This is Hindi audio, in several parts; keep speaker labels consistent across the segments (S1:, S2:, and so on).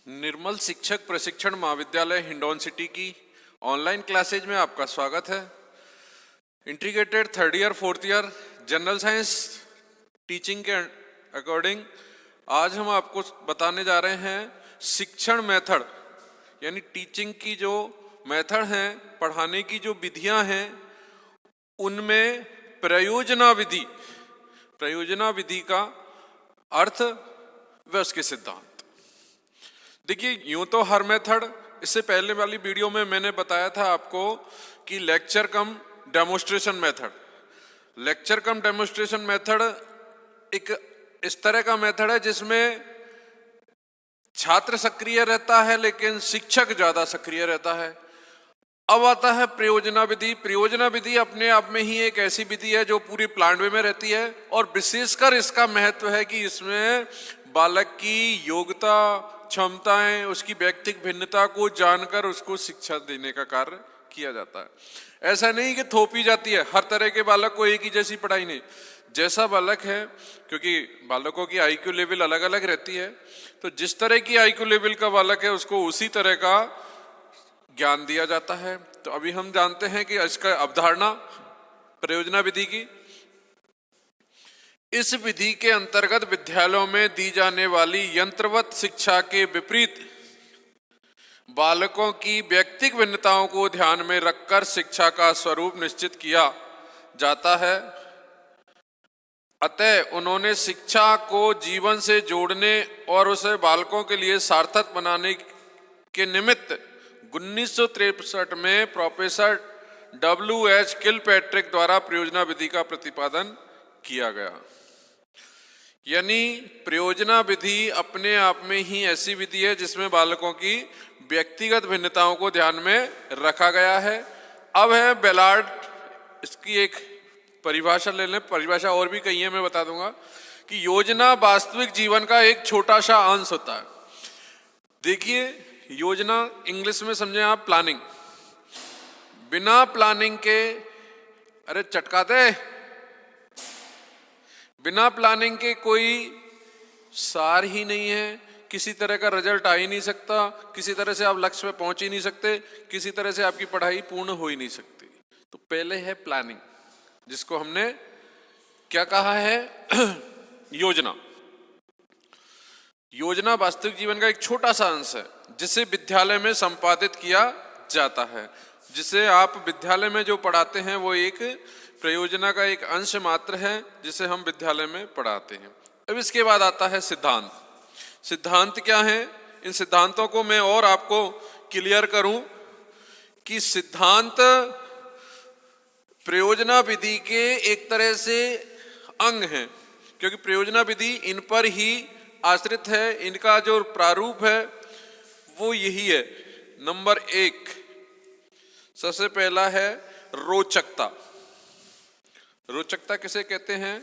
S1: निर्मल शिक्षक प्रशिक्षण महाविद्यालय हिंडौन सिटी की ऑनलाइन क्लासेज में आपका स्वागत है। Integrated third year fourth year general science teaching के अकॉर्डिंग आज हम आपको बताने जा रहे हैं शिक्षण मेथड, यानी टीचिंग की जो मेथड हैं, पढ़ाने की जो विधियां हैं, उनमें प्रयोजना विधि का अर्थ व उसके सिद्धांत। देखिए, यूं तो हर मेथड, इससे पहले वाली वीडियो में मैंने बताया था आपको कि लेक्चर कम डेमोन्स्ट्रेशन मेथड एक इस तरह का मेथड है जिसमें छात्र सक्रिय रहता है लेकिन शिक्षक ज्यादा सक्रिय रहता है। अब आता है प्रयोजना विधि अपने आप में ही एक ऐसी विधि है जो पूरी प्लान वे में रहती है और विशेषकर इसका महत्व है कि इसमें बालक की योग्यता, क्षमताएं, उसकी व्यक्तिगत भिन्नता को जानकर उसको शिक्षा देने का कार्य किया जाता है। ऐसा नहीं कि थोपी जाती है हर तरह के बालक को एक ही जैसी पढ़ाई नहीं। जैसा बालक है, क्योंकि बालकों की आईक्यू लेवल अलग अलग रहती है, तो जिस तरह की आईक्यू लेवल का बालक है उसको उसी तरह का ज्ञान दिया जाता है। तो अभी हम जानते हैं कि इसका अवधारणा प्रयोजना विधि की। इस विधि के अंतर्गत विद्यालयों में दी जाने वाली यंत्रवत शिक्षा के विपरीत बालकों की व्यक्तिगत भिन्नताओं को ध्यान में रखकर शिक्षा का स्वरूप निश्चित किया जाता है। अतः उन्होंने शिक्षा को जीवन से जोड़ने और उसे बालकों के लिए सार्थक बनाने के निमित्त 1963 में प्रोफेसर W.H. किलपैट्रिक द्वारा प्रयोजना विधि का प्रतिपादन किया गया। यानी प्रयोजना विधि अपने आप में ही ऐसी विधि है जिसमें बालकों की व्यक्तिगत भिन्नताओं को ध्यान में रखा गया है। अब है बेलार्ड, इसकी एक परिभाषा ले लें। परिभाषा और भी कई है, मैं बता दूंगा कि योजना वास्तविक जीवन का एक छोटा सा अंश होता है। देखिए, योजना इंग्लिश में समझे आप प्लानिंग। बिना प्लानिंग के, अरे चटका दे, बिना प्लानिंग के कोई सार ही नहीं है, किसी तरह का रिजल्ट आ ही नहीं सकता, किसी तरह से आप लक्ष्य पे पहुंच ही नहीं सकते, किसी तरह से आपकी पढ़ाई पूर्ण हो ही नहीं सकती। तो पहले है प्लानिंग, जिसको हमने क्या कहा है योजना। योजना वास्तविक जीवन का एक छोटा सा अंश है जिसे विद्यालय में संपादित किया जाता है। जिसे आप विद्यालय में जो पढ़ाते हैं वो एक प्रयोजना का एक अंश मात्र है जिसे हम विद्यालय में पढ़ाते हैं। अब इसके बाद आता है सिद्धांत। सिद्धांत क्या है? इन सिद्धांतों को मैं और आपको क्लियर करूं कि सिद्धांत प्रयोजना विधि के एक तरह से अंग हैं, क्योंकि प्रयोजना विधि इन पर ही आश्रित है। इनका जो प्रारूप है वो यही है। नंबर 1 सबसे पहला है रोचकता। रोचकता किसे कहते हैं?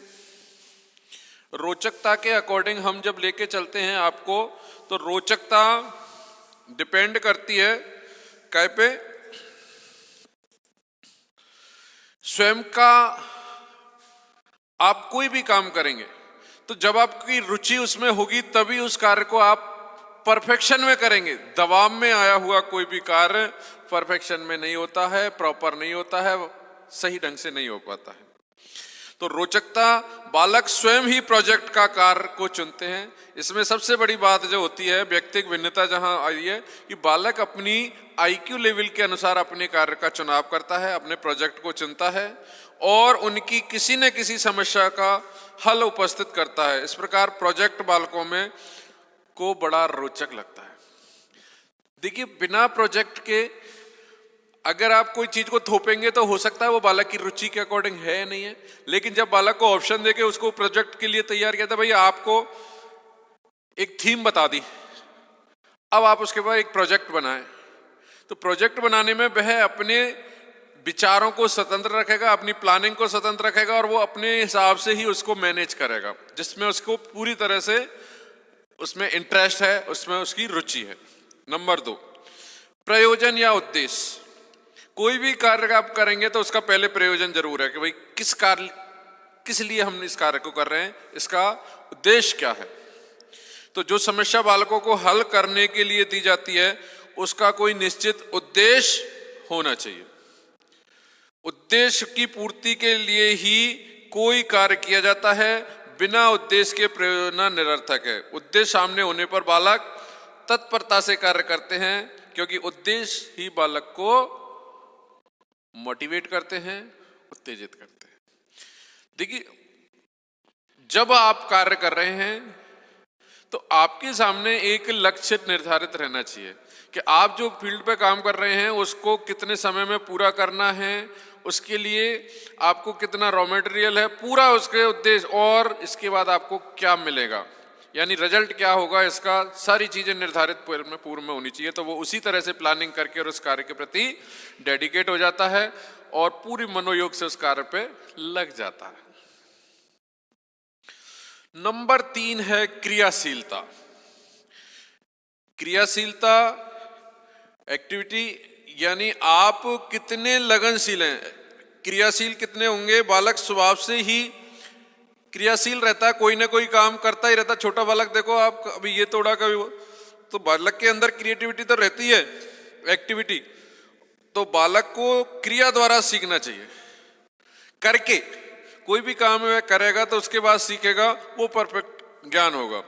S1: रोचकता के अकॉर्डिंग हम जब लेके चलते हैं आपको, तो रोचकता डिपेंड करती है काय पे? स्वयं का। आप कोई भी काम करेंगे तो जब आपकी रुचि उसमें होगी तभी उस कार्य को आप परफेक्शन में करेंगे। दबाव में आया हुआ कोई भी कार्य परफेक्शन में नहीं होता है, प्रॉपर नहीं होता है, सही ढंग से नहीं हो पाता है। तो रोचकता, बालक स्वयं ही प्रोजेक्ट का कार्य को चुनते हैं। इसमें सबसे बड़ी बात जो होती है व्यक्तिगत भिन्नता जहां आई है कि बालक अपनी आईक्यू लेवल के अनुसार अपने कार्य का चुनाव करता है, अपने प्रोजेक्ट को चुनता है और उनकी किसी न किसी समस्या का हल उपस्थित करता है। इस प्रकार प्रोजेक्ट बालकों में को बड़ा रोचक लगता है। देखिए, बिना प्रोजेक्ट के अगर आप कोई चीज को थोपेंगे तो हो सकता है वो बालक की रुचि के अकॉर्डिंग है या नहीं है, लेकिन जब बालक को ऑप्शन देके उसको प्रोजेक्ट के लिए तैयार किया था, भाई आपको एक थीम बता दी, अब आप उसके बाद एक प्रोजेक्ट बनाएं, तो प्रोजेक्ट बनाने में वह अपने विचारों को स्वतंत्र रखेगा, अपनी प्लानिंग को स्वतंत्र रखेगा और वो अपने हिसाब से ही उसको मैनेज करेगा, जिसमें उसको पूरी तरह से उसमें इंटरेस्ट है, उसमें उसकी रुचि है। नंबर 2 प्रयोजन या उद्देश्य। कोई भी कार्य आप करेंगे तो उसका पहले प्रयोजन जरूर है कि भाई किस लिए हम इस कार्य को कर रहे हैं, इसका उद्देश्य क्या है। तो जो समस्या बालकों को हल करने के लिए दी जाती है उसका कोई निश्चित उद्देश्य होना चाहिए। उद्देश्य की पूर्ति के लिए ही कोई कार्य किया जाता है, बिना उद्देश्य के प्रयोजन निरर्थक है। उद्देश्य सामने होने पर बालक तत्परता से कार्य करते हैं, क्योंकि उद्देश्य ही बालक को मोटिवेट करते हैं, उत्तेजित करते हैं। देखिए, जब आप कार्य कर रहे हैं तो आपके सामने एक लक्ष्य निर्धारित रहना चाहिए कि आप जो फील्ड पे काम कर रहे हैं उसको कितने समय में पूरा करना है, उसके लिए आपको कितना रॉ मटेरियल है, पूरा उसके उद्देश्य, और इसके बाद आपको क्या मिलेगा, यानी रिजल्ट क्या होगा, इसका सारी चीजें निर्धारित पूर्व में होनी चाहिए। तो वो उसी तरह से प्लानिंग करके और उस कार्य के प्रति डेडिकेट हो जाता है और पूरी मनोयोग से उस कार्य पे लग जाता है। नंबर 3 है क्रियाशीलता। क्रियाशीलता एक्टिविटी, यानी आप कितने लगनशील हैं, क्रियाशील कितने होंगे। बालक स्वभाव से ही क्रियाशील रहता है, कोई ना कोई काम करता ही रहता। छोटा बालक देखो आप, अभी ये तोड़ा कभी वो, तो बालक के अंदर क्रिएटिविटी तो रहती है, एक्टिविटी। तो बालक को क्रिया द्वारा सीखना चाहिए, करके कोई भी काम वह करेगा तो उसके बाद सीखेगा, वो परफेक्ट ज्ञान होगा।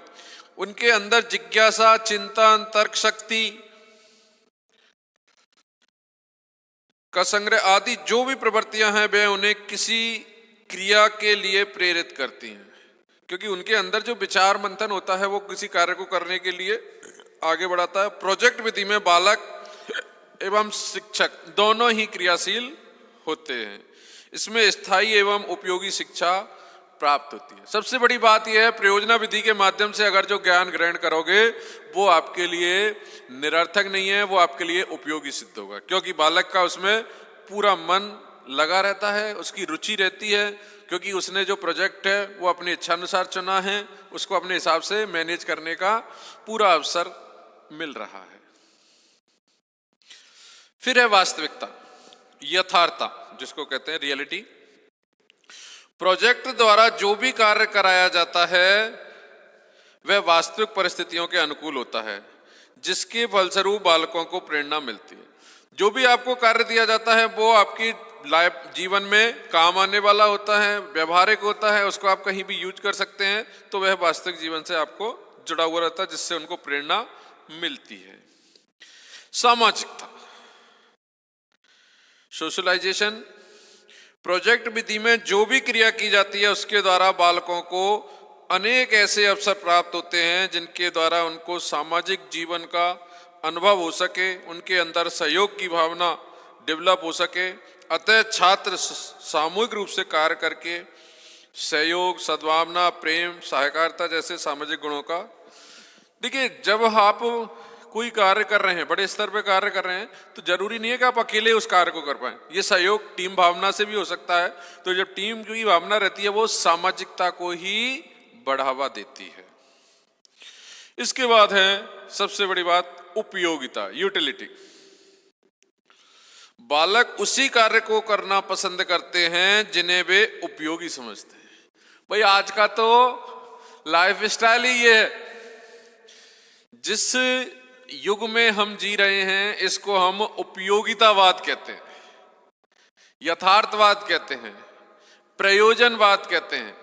S1: उनके अंदर जिज्ञासा, चिंतन, तर्क शक्ति का संग्रह आदि जो भी प्रवृत्तियां हैं वे उन्हें किसी क्रिया के लिए प्रेरित करती हैं, क्योंकि उनके अंदर जो विचार मंथन होता है वो किसी कार्य को करने के लिए आगे बढ़ाता है। प्रोजेक्ट विधि में बालक एवं शिक्षक दोनों ही क्रियाशील होते हैं। इसमें स्थायी एवं उपयोगी शिक्षा प्राप्त होती है। सबसे बड़ी बात यह है, प्रयोजना विधि के माध्यम से अगर जो ज्ञान ग्रहण करोगे वो आपके लिए निरर्थक नहीं है, वो आपके लिए उपयोगी सिद्ध होगा, क्योंकि बालक का उसमें पूरा मन लगा रहता है, उसकी रुचि रहती है, क्योंकि उसने जो प्रोजेक्ट है वो अपने इच्छानुसार चुना है, उसको अपने हिसाब से मैनेज करने का पूरा अवसर मिल रहा है। फिर है वास्तविकता, यथार्थता, जिसको कहते हैं रियलिटी। प्रोजेक्ट द्वारा जो भी कार्य कराया जाता है वह वास्तविक परिस्थितियों के अनुकूल होता है, जिसके फलस्वरूप बालकों को प्रेरणा मिलती है। जो भी आपको कार्य दिया जाता है वो आपकी लाइफ जीवन में काम आने वाला होता है, व्यवहारिक होता है, उसको आप कहीं भी यूज कर सकते हैं, तो वह वास्तविक जीवन से आपको जुड़ा हुआ रहता है, जिससे उनको प्रेरणा मिलती है। सामाजिकता, सोशलाइजेशन। प्रोजेक्ट विधि में जो भी क्रिया की जाती है उसके द्वारा बालकों को अनेक ऐसे अवसर प्राप्त होते हैं जिनके द्वारा उनको सामाजिक जीवन का अनुभव हो सके, उनके अंदर सहयोग की भावना डेवलप हो सके। अतः छात्र सामूहिक रूप से कार्य करके सहयोग, सद्भावना, प्रेम, सहकारिता जैसे सामाजिक गुणों का, देखिए जब आप कोई कार्य कर रहे हैं, बड़े स्तर पे कार्य कर रहे हैं, तो जरूरी नहीं है कि आप अकेले उस कार्य को कर पाएं। ये सहयोग टीम भावना से भी हो सकता है। तो जब टीम की भावना रहती है वो सामाजिकता को ही बढ़ावा देती है। इसके बाद है सबसे बड़ी बात, उपयोगिता, यूटिलिटी। बालक उसी कार्य को करना पसंद करते हैं जिन्हें वे उपयोगी समझते हैं। भाई आज का तो लाइफ स्टाइल ही ये है, जिस युग में हम जी रहे हैं इसको हम उपयोगितावाद कहते हैं, यथार्थवाद कहते हैं, प्रयोजनवाद कहते हैं।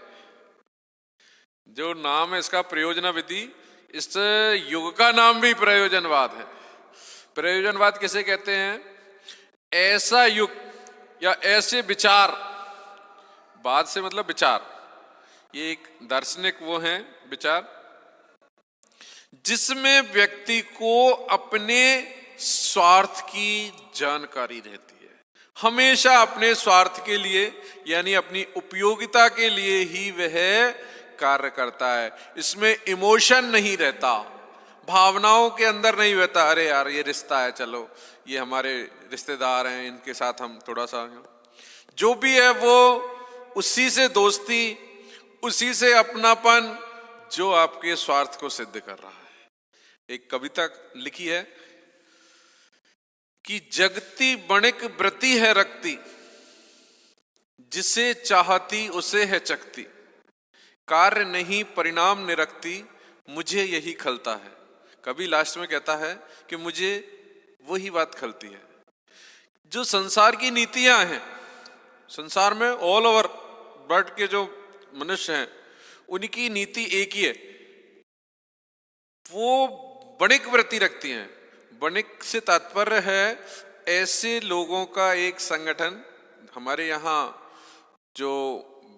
S1: जो नाम है इसका प्रयोजना विधि, इस युग का नाम भी प्रयोजनवाद है। प्रयोजनवाद किसे कहते हैं? ऐसा युग या ऐसे विचार, बाद से मतलब विचार, ये एक दार्शनिक वो हैं विचार, जिसमें व्यक्ति को अपने स्वार्थ की जानकारी रहती है। हमेशा अपने स्वार्थ के लिए यानी अपनी उपयोगिता के लिए ही वह कार्य करता है। इसमें इमोशन नहीं रहता, भावनाओं के अंदर नहीं रहता, अरे यार ये रिश्ता है, चलो ये हमारे रिश्तेदार हैं, इनके साथ हम थोड़ा सा, जो भी है वो उसी से दोस्ती, उसी से अपनापन जो आपके स्वार्थ को सिद्ध कर रहा है। एक कविता लिखी है कि जगती बणिक व्रति है रखती, जिसे चाहती उसे है चखती, कार्य नहीं परिणाम निरखती, मुझे यही खलता है। कभी लास्ट में कहता है कि मुझे वही बात खलती है। जो संसार की नीतियां हैं, संसार में ऑल ओवर वर्ल्ड के जो मनुष्य हैं उनकी नीति एक ही है, वो वणिक वृत्ति रखती हैं। वणिक से तात्पर्य है ऐसे लोगों का एक संगठन। हमारे यहाँ जो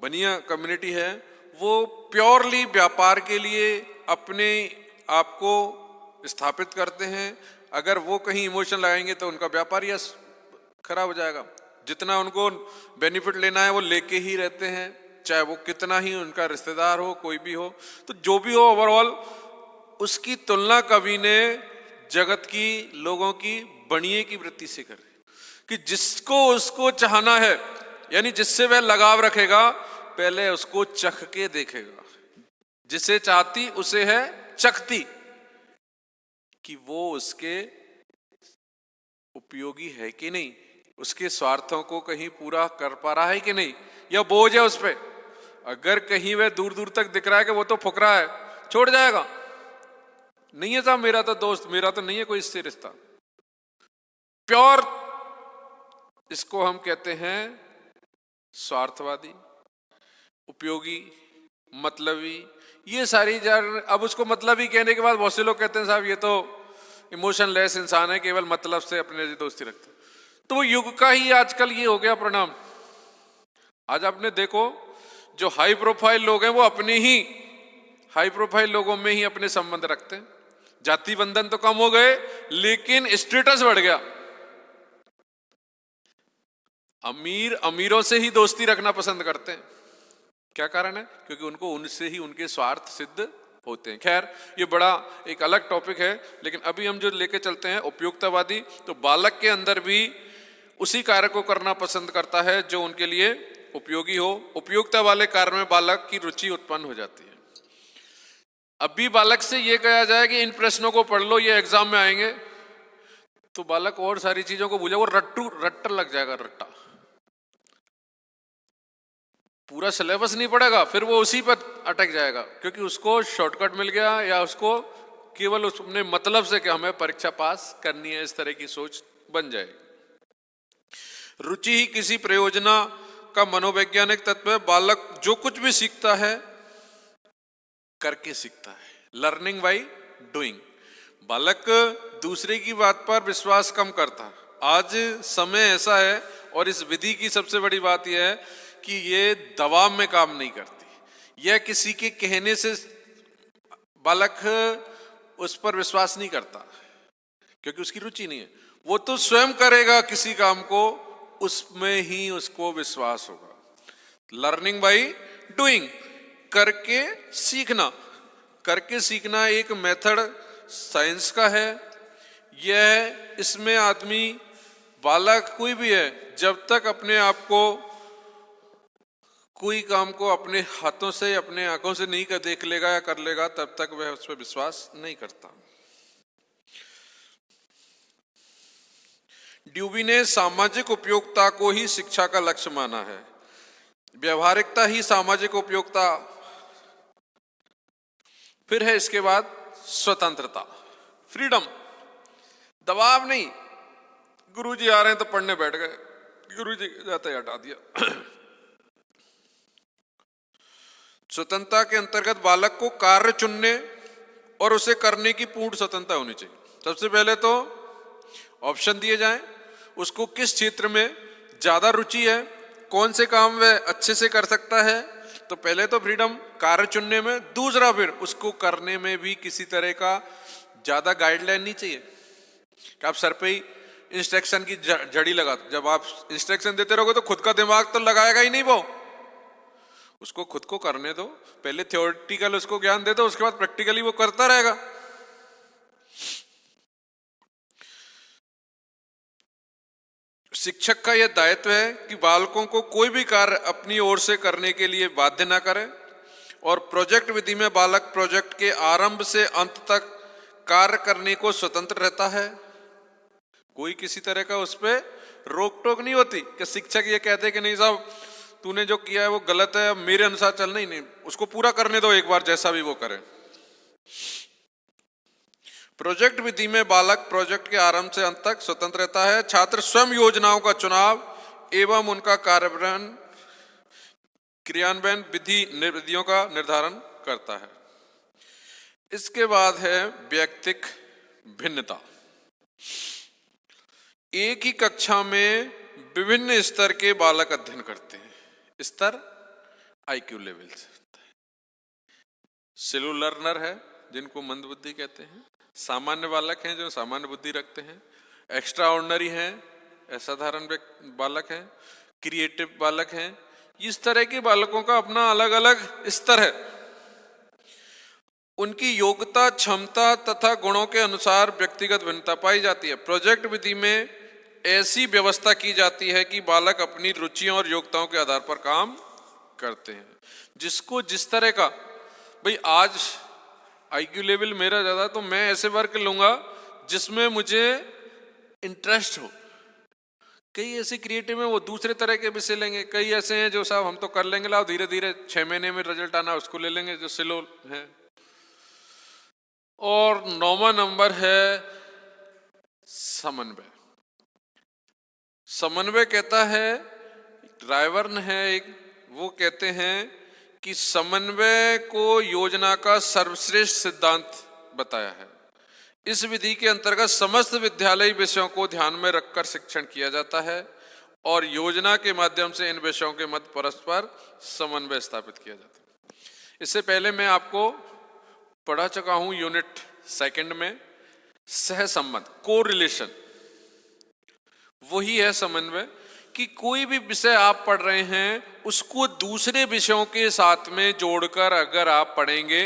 S1: बनिया कम्युनिटी है वो प्योरली व्यापार के लिए अपने आप को स्थापित करते हैं। अगर वो कहीं इमोशन लगाएंगे तो उनका व्यापार या खराब हो जाएगा। जितना उनको बेनिफिट लेना है वो लेके ही रहते हैं, चाहे वो कितना ही उनका रिश्तेदार हो, कोई भी हो। तो जो भी हो, ओवरऑल उसकी तुलना कवि ने जगत की लोगों की बणिए की वृत्ति से करे कि जिसको उसको चाहना है, यानी जिससे वह लगाव रखेगा, पहले उसको चख के देखेगा। जिसे चाहती उसे है चखती, कि वो उसके उपयोगी है कि नहीं, उसके स्वार्थों को कहीं पूरा कर पा रहा है कि नहीं, या बोझ है उस पे। अगर कहीं वह दूर दूर तक दिख रहा है कि वो तो फुकरा है, छोड़ जाएगा। नहीं है साहब मेरा तो दोस्त, मेरा तो नहीं है कोई इससे रिश्ता। प्योर, इसको हम कहते हैं स्वार्थवादी, उपयोगी, मतलबी। ये सारी अब उसको मतलबी कहने के बाद बहुत से लोग कहते हैं साहब ये तो इमोशनलेस इंसान है, केवल मतलब से अपने दोस्ती रखते। तो वो युग का ही आजकल ये हो गया परिणाम। आज आपने देखो जो हाई प्रोफाइल लोग हैं वो अपने ही हाई प्रोफाइल लोगों में ही अपने संबंध रखते हैं। जाति बंधन तो कम हो गए लेकिन स्टेटस बढ़ गया। अमीर अमीरों से ही दोस्ती रखना पसंद करते हैं। क्या कारण है? क्योंकि उनको उनसे ही उनके स्वार्थ सिद्ध होते हैं। खैर ये बड़ा एक अलग टॉपिक है, लेकिन अभी हम जो लेके चलते हैं उपयुक्तवादी। तो बालक के अंदर भी उसी कार्य को करना पसंद करता है जो उनके लिए उपयोगी हो। उपयुक्तता वाले कार्य में बालक की रुचि उत्पन्न हो जाती है। अभी बालक से ये कहा जाए कि इन प्रश्नों को पढ़ लो, ये एग्जाम में आएंगे, तो बालक और सारी चीजों को भूले, वो रट्टर लग जाएगा, रट्टा। पूरा सिलेबस नहीं पढ़ेगा, फिर वो उसी पर अटक जाएगा, क्योंकि उसको शॉर्टकट मिल गया, या उसको केवल उसने मतलब से कि हमें परीक्षा पास करनी है, इस तरह की सोच बन जाएगी। रुचि ही किसी प्रयोजना का मनोवैज्ञानिक तत्व है। बालक जो कुछ भी सीखता है करके सीखता है, लर्निंग बाय डूइंग। बालक दूसरे की बात पर विश्वास कम करता है। आज समय ऐसा है, और इस विधि की सबसे बड़ी बात यह है कि ये दबाव में काम नहीं करती। यह किसी के कहने से बालक उस पर विश्वास नहीं करता, क्योंकि उसकी रुचि नहीं है। वो तो स्वयं करेगा किसी काम को, उसमें ही उसको विश्वास होगा। लर्निंग बाय डूइंग, करके सीखना। करके सीखना एक मेथड साइंस का है। यह इसमें आदमी, बालक कोई भी है, जब तक अपने आप को कोई काम को अपने हाथों से, अपने आंखों से नहीं कर देख लेगा या कर लेगा, तब तक वह उस पर विश्वास नहीं करता। ड्यूबी ने सामाजिक उपयोगिता को ही शिक्षा का लक्ष्य माना है। व्यवहारिकता ही सामाजिक उपयोगिता। फिर है इसके बाद स्वतंत्रता, फ्रीडम। दबाव नहीं, गुरुजी आ रहे हैं तो पढ़ने बैठ गए, गुरुजी जाते ही हटा दिया। स्वतंत्रता के अंतर्गत बालक को कार्य चुनने और उसे करने की पूर्ण स्वतंत्रता होनी चाहिए। सबसे पहले तो ऑप्शन दिए जाएं, उसको किस क्षेत्र में ज्यादा रुचि है, कौन से काम वह अच्छे से कर सकता है। तो पहले तो फ्रीडम कार्य चुनने में। दूसरा फिर उसको करने में भी किसी तरह का ज्यादा गाइडलाइन नहीं चाहिए कि आप सर पे ही इंस्ट्रक्शन की झड़ी लगा। जब आप इंस्ट्रक्शन देते रहोगे तो खुद का दिमाग तो लगाएगा ही नहीं वो। उसको खुद को करने दो, पहले थ्योरेटिकल उसको ज्ञान दे दो, उसके बाद प्रैक्टिकली वो करता रहेगा। शिक्षक का यह दायित्व है कि बालकों को कोई भी कार्य अपनी ओर से करने के लिए बाध्य न करे, और प्रोजेक्ट विधि में बालक प्रोजेक्ट के आरंभ से अंत तक कार्य करने को स्वतंत्र रहता है। कोई किसी तरह का उस पर रोक टोक नहीं होती कि शिक्षक ये कहते कि नहीं साहब तूने जो किया है वो गलत है, मेरे अनुसार चल नहीं। उसको पूरा करने दो एक बार, जैसा भी वो करे। प्रोजेक्ट विधि में बालक प्रोजेक्ट के आरंभ से अंत तक स्वतंत्र रहता है। छात्र स्वयं योजनाओं का चुनाव एवं उनका क्रियान्वयन विधियों का निर्धारण करता है। इसके बाद है व्यक्तिक भिन्नता। एक ही कक्षा में विभिन्न स्तर के बालक अध्ययन करते हैं। स्तर आईक्यू लेवल से होता है। स्लो लर्नर है जिनको मंदबुद्धि कहते हैं, सामान्य बालक हैं जो सामान्य बुद्धि रखते हैं, एक्स्ट्रा ऑर्डिनरी हैं, असाधारण बालक हैं, क्रिएटिव बालक हैं। इस तरह के बालकों का अपना अलग अलग स्तर है। उनकी योग्यता, क्षमता तथा गुणों के अनुसार व्यक्तिगत भिन्नता पाई जाती है। प्रोजेक्ट विधि में ऐसी व्यवस्था की जाती है कि बालक अपनी रुचियों और योग्यताओं के आधार पर काम करते हैं। जिसको जिस तरह का, भाई आज आईक्यू लेवल मेरा ज्यादा तो मैं ऐसे वर्क लूंगा जिसमें मुझे इंटरेस्ट हो। कई ऐसे क्रिएटिव में वो दूसरे तरह के विषय लेंगे। कई ऐसे हैं जो साहब हम तो कर लेंगे, लाओ धीरे धीरे 6 महीने में रिजल्ट आना उसको ले लेंगे, जो स्लो है। और 9वां नंबर है समन्वय। समन्वय कहता है, रायवर्न है एक, वो कहते हैं कि समन्वय को योजना का सर्वश्रेष्ठ सिद्धांत बताया है। इस विधि के अंतर्गत समस्त विद्यालयी विषयों को ध्यान में रखकर शिक्षण किया जाता है और योजना के माध्यम से इन विषयों के मध्य परस्पर समन्वय स्थापित किया जाता है। इससे पहले मैं आपको पढ़ा चुका हूं यूनिट 2 में, सहसंबंध, कोरिलेशन, वही है समन्वय। कि कोई भी विषय आप पढ़ रहे हैं उसको दूसरे विषयों के साथ में जोड़कर अगर आप पढ़ेंगे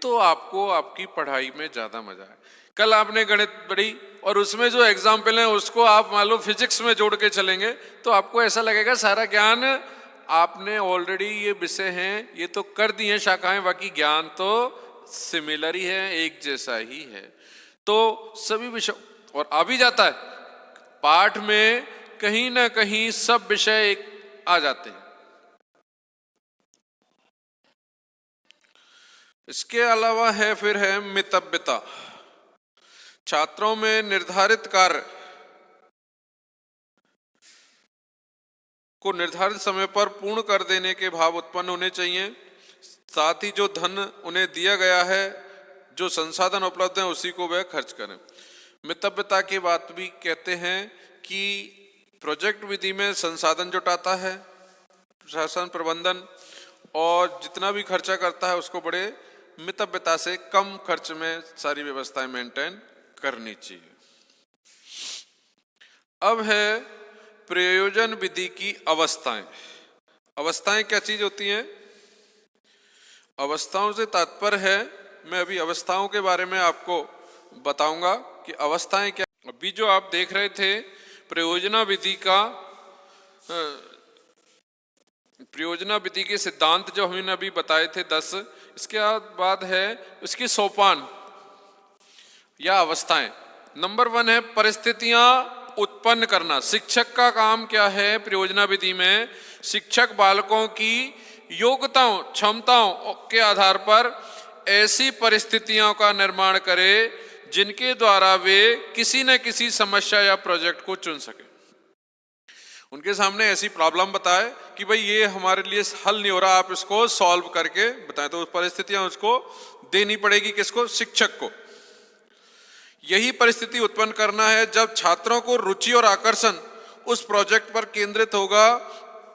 S1: तो आपको आपकी पढ़ाई में ज्यादा मजा है। कल आपने गणित पढ़ी और उसमें जो एग्जाम्पल है उसको आप मान लो फिजिक्स में जोड़ के चलेंगे तो आपको ऐसा लगेगा सारा ज्ञान आपने ऑलरेडी, ये विषय हैं ये तो कर दी हैं शाखाएं, बाकी ज्ञान तो सिमिलर ही है, एक जैसा ही है। तो सभी विषय और आ भी जाता है पाठ में, कहीं ना कहीं सब विषय एक आ जाते हैं। इसके अलावा है फिर है मितव्यता। छात्रों में निर्धारित कार्य को निर्धारित समय पर पूर्ण कर देने के भाव उत्पन्न होने चाहिए। साथ ही जो धन उन्हें दिया गया है, जो संसाधन उपलब्ध हैं, उसी को वह खर्च करें। मितव्यता की बात भी कहते हैं कि प्रोजेक्ट विधि में संसाधन जुटाता है प्रशासन प्रबंधन, और जितना भी खर्चा करता है उसको बड़े मितव्यता से कम खर्च में सारी व्यवस्थाएं मेंटेन करनी चाहिए। अब है प्रयोजन विधि की अवस्थाएं। अवस्थाएं क्या चीज होती हैं? अवस्थाओं से तात्पर्य है, मैं अभी अवस्थाओं के बारे में आपको बताऊंगा कि अवस्थाएं क्या। अभी जो आप देख रहे थे प्रयोजना विधि के सिद्धांत जो हमने अभी बताए थे 10, इसके बाद है इसकी सोपान या अवस्थाएं। नंबर 1 है परिस्थितियां उत्पन्न करना। शिक्षक का काम क्या है प्रयोजना विधि में? शिक्षक बालकों की योग्यताओं, क्षमताओं के आधार पर ऐसी परिस्थितियों का निर्माण करे जिनके द्वारा वे किसी न किसी समस्या या प्रोजेक्ट को चुन सके। उनके सामने ऐसी प्रॉब्लम बताए कि भाई ये हमारे लिए हल नहीं हो रहा, आप इसको सॉल्व करके बताएं। तो परिस्थितियां उसको देनी पड़ेगी, किसको? शिक्षक को। यही परिस्थिति उत्पन्न करना है जब छात्रों को रुचि और आकर्षण उस प्रोजेक्ट पर केंद्रित होगा,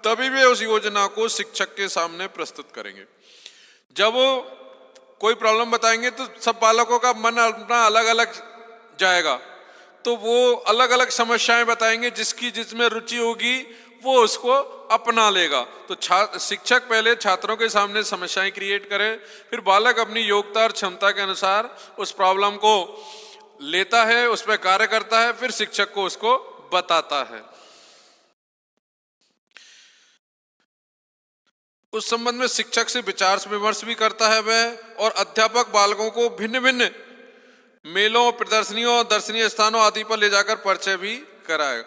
S1: तभी वे उस योजना को शिक्षक के सामने प्रस्तुत करेंगे। जब वो कोई प्रॉब्लम बताएंगे तो सब बालकों का मन अपना अलग अलग जाएगा, तो वो अलग अलग समस्याएं बताएंगे, जिसमें रुचि होगी वो उसको अपना लेगा। तो शिक्षक पहले छात्रों के सामने समस्याएं क्रिएट करे, फिर बालक अपनी योग्यता और क्षमता के अनुसार उस प्रॉब्लम को लेता है, उस पर कार्य करता है, फिर शिक्षक को उसको बताता है। उस संबंध में शिक्षक से विचार विमर्श भी करता है वह, और अध्यापक बालकों को भिन्न भिन्न मेलों, प्रदर्शनियों, दर्शनीय स्थानों आदि पर ले जाकर परिचय भी कराए।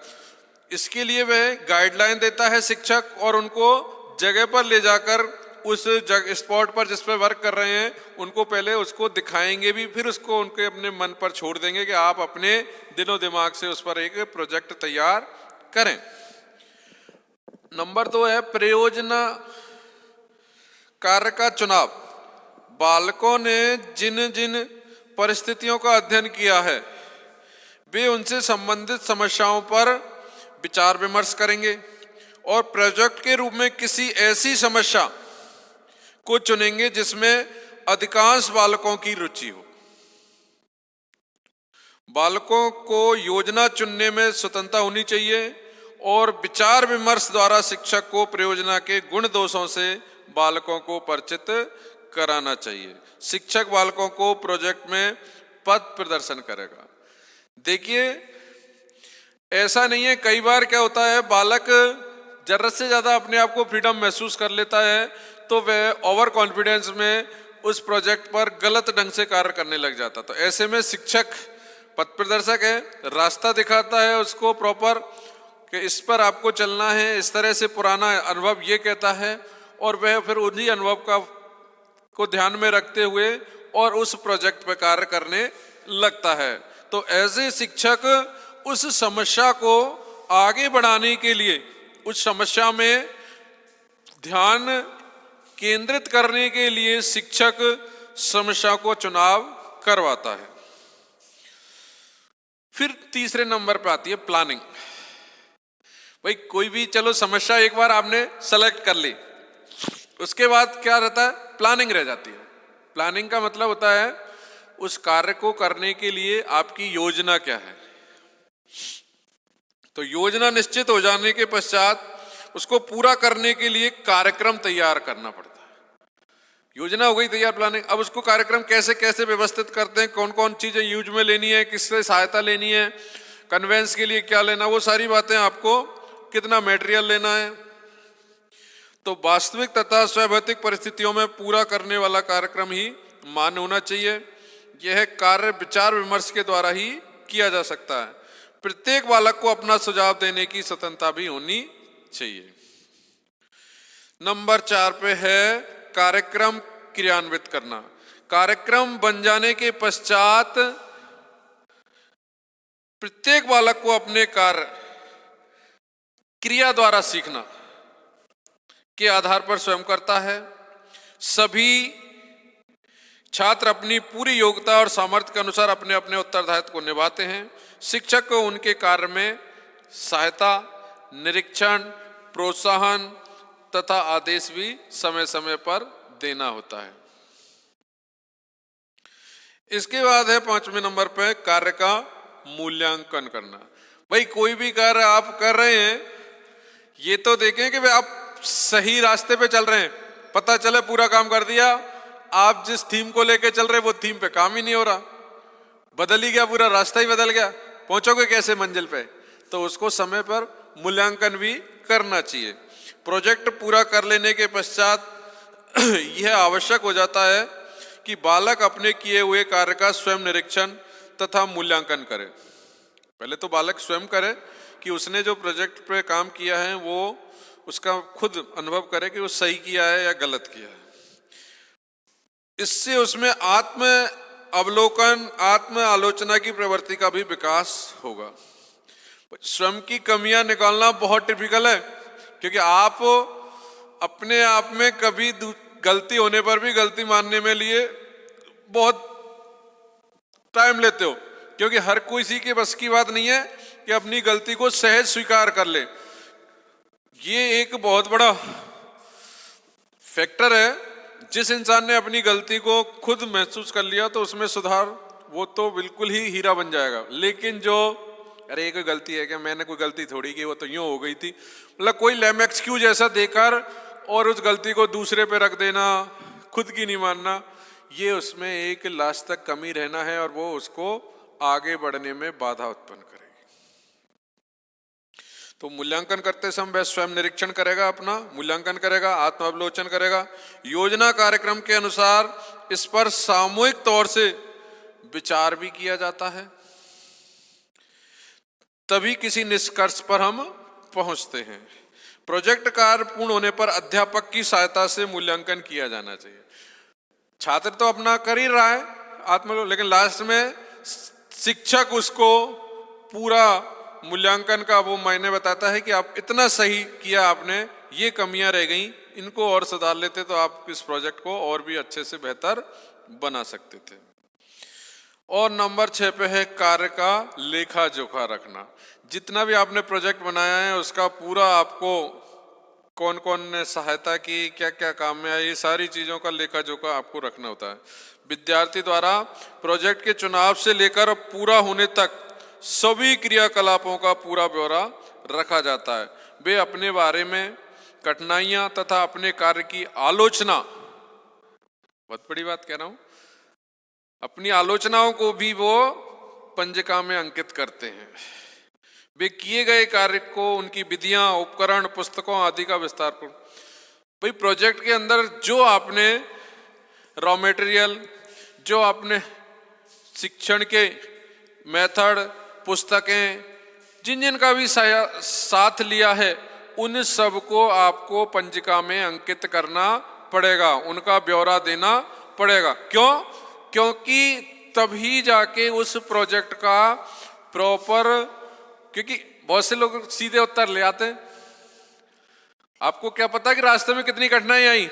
S1: इसके लिए वह गाइडलाइन देता है शिक्षक, और उनको जगह पर ले जाकर उस जगह स्पॉट पर जिस पे वर्क कर रहे हैं उनको पहले उसको दिखाएंगे भी, फिर उसको उनके अपने मन पर छोड़ देंगे कि आप अपने दिलो दिमाग से उस पर एक प्रोजेक्ट तैयार करें। नंबर 2 है प्रयोजन कार्य का चुनाव। बालकों ने जिन जिन परिस्थितियों का अध्ययन किया है वे उनसे संबंधित समस्याओं पर विचार विमर्श करेंगे और प्रोजेक्ट के रूप में किसी ऐसी समस्या को चुनेंगे जिसमें अधिकांश बालकों की रुचि हो। बालकों को योजना चुनने में स्वतंत्रता होनी चाहिए और विचार विमर्श द्वारा शिक्षक को प्रयोजना के गुण दोषों से बालकों को परिचित कराना चाहिए। शिक्षक बालकों को प्रोजेक्ट में पथ प्रदर्शन करेगा। देखिए, ऐसा नहीं है, कई बार क्या होता है बालक जरूरत से ज्यादा अपने आप को फ्रीडम महसूस कर लेता है तो वह ओवर कॉन्फिडेंस में उस प्रोजेक्ट पर गलत ढंग से कार्य करने लग जाता। तो ऐसे में शिक्षक पथ प्रदर्शक है, रास्ता दिखाता है उसको प्रॉपर कि इस पर आपको चलना है, इस तरह से पुराना अनुभव ये कहता है, और वह फिर उन्हीं अनुभव को ध्यान में रखते हुए और उस प्रोजेक्ट पर कार्य करने लगता है। तो ऐसे शिक्षक उस समस्या को आगे बढ़ाने के लिए, उस समस्या में ध्यान केंद्रित करने के लिए शिक्षक समस्या को चुनाव करवाता है। फिर तीसरे नंबर पे आती है प्लानिंग। भाई कोई भी चलो समस्या एक बार आपने सेलेक्ट कर ली, उसके बाद क्या रहता है, प्लानिंग रह जाती है। प्लानिंग का मतलब होता है उस कार्य को करने के लिए आपकी योजना क्या है। तो योजना निश्चित हो जाने के पश्चात उसको पूरा करने के लिए कार्यक्रम तैयार करना पड़ता है। योजना हो गई तैयार, प्लानिंग, अब उसको कार्यक्रम कैसे कैसे व्यवस्थित करते हैं, कौन कौन चीजें यूज में लेनी है, किससे सहायता लेनी है, कन्वेंस के लिए क्या लेना, वो सारी बातें, आपको कितना मटेरियल लेना है। तो वास्तविक तथा स्वाभाविक परिस्थितियों में पूरा करने वाला कार्यक्रम ही मान्य होना चाहिए। यह कार्य विचार विमर्श के द्वारा ही किया जा सकता है। प्रत्येक बालक को अपना सुझाव देने की स्वतंत्रता भी होनी चाहिए। नंबर 4 पे है कार्यक्रम क्रियान्वित करना। कार्यक्रम बन जाने के पश्चात प्रत्येक बालक को अपने कार्य क्रिया द्वारा सीखना के आधार पर स्वयं करता है। सभी छात्र अपनी पूरी योग्यता और सामर्थ्य के अनुसार अपने अपने उत्तरदायित्व को निभाते हैं। शिक्षक को उनके कार्य में सहायता, निरीक्षण, प्रोत्साहन तथा आदेश भी समय समय पर देना होता है। इसके बाद है 5वें नंबर पे कार्य का मूल्यांकन करना। भाई कोई भी कार्य आप कर रहे हैं, ये तो देखें कि भाई आप सही रास्ते पे चल रहे हैं। पता चले पूरा काम कर दिया, आप जिस थीम को लेके चल रहे वो थीम पे काम ही नहीं हो रहा, बदल ही गया, पूरा रास्ता ही बदल गया, पहुंचोगे कैसे मंजिल पे। तो उसको समय पर मूल्यांकन भी करना चाहिए। प्रोजेक्ट पूरा कर लेने के पश्चात यह आवश्यक हो जाता है कि बालक अपने किए हुए कार्य का स्वयं निरीक्षण तथा मूल्यांकन करे। पहले तो बालक स्वयं करे कि उसने जो प्रोजेक्ट पे काम किया है वो उसका खुद अनुभव करे कि वो सही किया है या गलत किया है। इससे उसमें आत्म अवलोकन, आत्म आलोचना की प्रवृत्ति का भी विकास होगा। स्वयं की कमियां निकालना बहुत टिपिकल है, क्योंकि आप अपने आप में कभी गलती होने पर भी गलती मानने में लिए बहुत टाइम लेते हो, क्योंकि हर किसी के बस की बात नहीं है कि अपनी गलती को सहज स्वीकार कर ले। ये एक बहुत बड़ा फैक्टर है। जिस इंसान ने अपनी गलती को खुद महसूस कर लिया तो उसमें सुधार, वो तो बिल्कुल ही हीरा बन जाएगा। लेकिन जो अरे कोई गलती है क्या, मैंने कोई गलती थोड़ी की, वो तो यूं हो गई थी, मतलब कोई लेम एक्सक्यूज ऐसा देकर और उस गलती को दूसरे पे रख देना, खुद की नहीं मानना, ये उसमें एक लास्ट तक कमी रहना है और वो उसको आगे बढ़ने में बाधा उत्पन्न करेगी। तो मूल्यांकन करते समय वह स्वयं निरीक्षण करेगा, अपना मूल्यांकन करेगा, आत्मावलोचन करेगा। योजना कार्यक्रम के अनुसार इस पर सामूहिक तौर से विचार भी किया जाता है, तभी किसी निष्कर्ष पर हम पहुंचते हैं। प्रोजेक्ट कार्य पूर्ण होने पर अध्यापक की सहायता से मूल्यांकन किया जाना चाहिए। छात्र तो अपना कर ही रहा है आत्मलोक, लेकिन लास्ट में शिक्षक उसको पूरा मूल्यांकन का वो मायने बताता है कि आप इतना सही किया, आपने ये कमियां रह गई, इनको और सुधार लेते तो आप इस प्रोजेक्ट को और भी अच्छे से बेहतर बना सकते थे। और नंबर 6 पे है कार्य का लेखा जोखा रखना। जितना भी आपने प्रोजेक्ट बनाया है उसका पूरा आपको कौन कौन ने सहायता की, क्या क्या काम में आई, ये सारी चीजों का लेखा जोखा आपको रखना होता है। विद्यार्थी द्वारा प्रोजेक्ट के चुनाव से लेकर पूरा होने तक सभी क्रियाकलापों का पूरा ब्यौरा रखा जाता है। वे अपने बारे में कठिनाइयां तथा अपने कार्य की आलोचना, बहुत बड़ी बात कह रहा हूं, अपनी आलोचनाओं को भी वो पंजिका में अंकित करते हैं। वे किए गए कार्य को, उनकी विधियां, उपकरण, पुस्तकों आदि का विस्तार कर। भाई प्रोजेक्ट के अंदर जो आपने रॉ मटेरियल, जो आपने शिक्षण के मेथड, पुस्तकें, जिन जिन का भी साथ लिया है, उन सब को आपको पंजिका में अंकित करना पड़ेगा, उनका ब्यौरा देना पड़ेगा। क्यों? क्योंकि तभी जाके उस प्रोजेक्ट का प्रॉपर, क्योंकि बहुत से लोग सीधे उत्तर ले आते हैं। आपको क्या पता कि रास्ते में कितनी कठिनाई आई,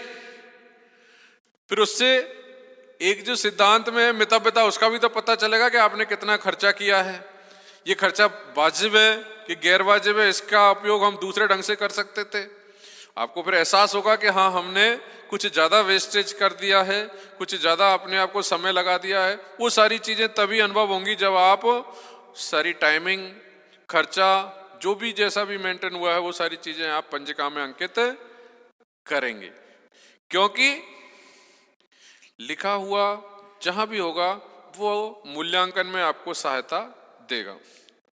S1: फिर उससे एक जो सिद्धांत में मितव्यता, उसका भी तो पता चलेगा कि आपने कितना खर्चा किया है, ये खर्चा वाजिब है कि गैर वाजिब है, इसका उपयोग हम दूसरे ढंग से कर सकते थे। आपको फिर एहसास होगा कि हाँ, हमने कुछ ज्यादा वेस्टेज कर दिया है, कुछ ज्यादा अपने आप को समय लगा दिया है। वो सारी चीजें तभी अनुभव होंगी जब आप सारी टाइमिंग, खर्चा, जो भी जैसा भी मेंटेन हुआ है, वो सारी चीजें आप पंजिका में अंकित करेंगे। क्योंकि लिखा हुआ जहां भी होगा वो मूल्यांकन में आपको सहायता देगा।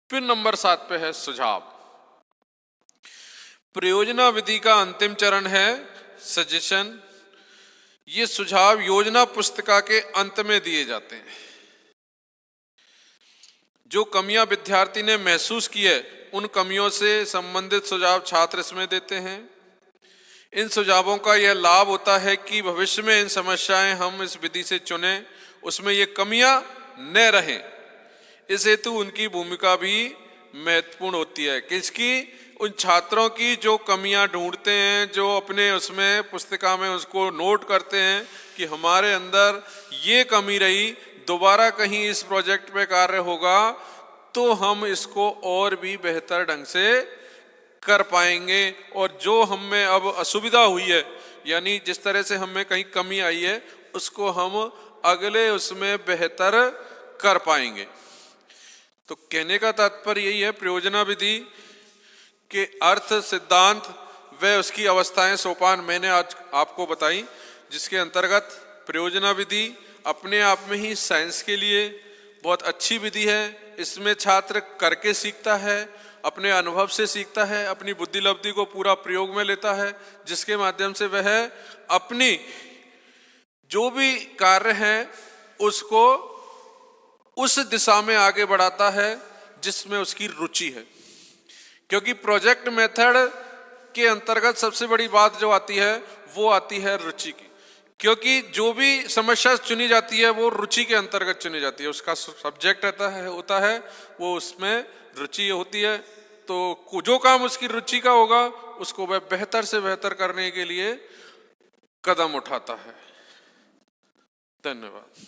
S1: फिर नंबर 7 पे है सुझाव। प्रयोजना विधि का अंतिम चरण है सजेशन। ये सुझाव योजना पुस्तिका के अंत में दिए जाते हैं। जो कमियां विद्यार्थी ने महसूस की है, उन कमियों से संबंधित सुझाव छात्र इसमें देते हैं। इन सुझावों का यह लाभ होता है कि भविष्य में इन समस्याएं हम इस विधि से चुने, उसमें ये कमियां न रहें। इस हेतु उनकी भूमिका भी महत्वपूर्ण होती है। किसकी? उन छात्रों की जो कमियां ढूंढते हैं, जो अपने उसमें पुस्तिका में उसको नोट करते हैं कि हमारे अंदर ये कमी रही, दोबारा कहीं इस प्रोजेक्ट पे कार्य होगा तो हम इसको और भी बेहतर ढंग से कर पाएंगे। और जो हमें अब असुविधा हुई है, यानी जिस तरह से हमें कहीं कमी आई है, उसको हम अगले उसमें बेहतर कर पाएंगे। तो कहने का तात्पर्य यही है, प्रयोजना विधि के अर्थ, सिद्धांत व उसकी अवस्थाएं, सोपान मैंने आज आपको बताई, जिसके अंतर्गत प्रयोजना विधि अपने आप में ही साइंस के लिए बहुत अच्छी विधि है। इसमें छात्र करके सीखता है, अपने अनुभव से सीखता है, अपनी बुद्धि लब्धि को पूरा प्रयोग में लेता है, जिसके माध्यम से वह अपनी जो भी कार्य है उसको उस दिशा में आगे बढ़ाता है जिसमें उसकी रुचि है। क्योंकि प्रोजेक्ट मेथड के अंतर्गत सबसे बड़ी बात जो आती है वो आती है रुचि की। क्योंकि जो भी समस्या चुनी जाती है वो रुचि के अंतर्गत चुनी जाती है, उसका सब्जेक्ट होता है वो, उसमें रुचि होती है। तो जो काम उसकी रुचि का होगा उसको वह बेहतर से बेहतर करने के लिए कदम उठाता है। धन्यवाद।